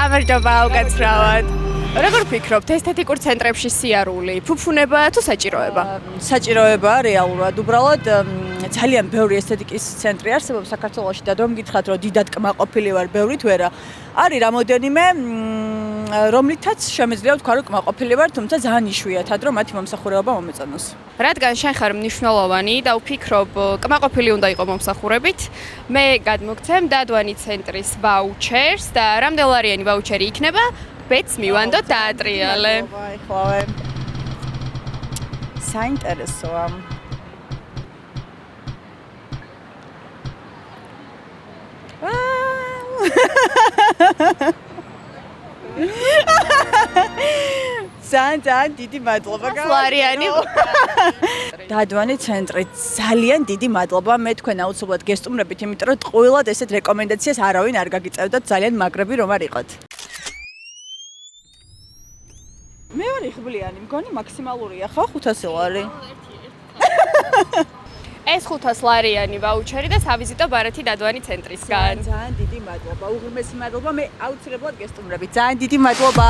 გამარჯობა უკაცრავად. Როგორ ფიქრობთ, ესთეტიკურ ცენტრებში სიარული, ფუფუნება თუ საჭიროება? საჭიროება რეალურად. უბრალოდ ძალიან ბევრი ესთეტიკის ცენტრი არსებობს საქართველოში და რომ გითხრათ, რომ დიდად კმაყოფილი ვარ, ბევრი თუ არა. არის რამოდენიმე, რომლითაც შემეძლია ვთქვა, რომ კმაყოფილი ვარ, თუმცა ძალიან იშვიათად, რომ მათი მომსახურება მომეწონოს. რადგან შენ ხარ მნიშვნელოვანი და ვფიქრობ, კმაყოფილი უნდა იყო მომსახურებით, მე გადმოგცემ დადვანი ცენტრის ვაუჩერს და რამდენლარიანი ვაუჩერი იქნება? ბეთს მივანდო დაატრიალე. ეხლავე. საინტერესოა. ძალიან დიდი მადლობა. ლარიანი. დადვანი ცენტრი ძალიან დიდი მადლობა. მე თქვენ აუცილებლად გესტუმრებით, იმიტომ რომ ტყუილად ესეთ რეკომენდაციას არავინ არ გაგიწევდათ, ძალიან მაგრები რომ არ იყოთ. მე ვარ იხბლიანი, მგონი მაქსიმალურია ხო 500 ლარი? ეს 500 ლარიანი ვაუჩერი და სავიზიტო ბარათი დადვანი ცენტრისგან. ძალიან დიდი მადლობა. უღრმესი მადლობა. მე აუცილებლად გესტუმრებით. ძალიან დიდი მადლობა.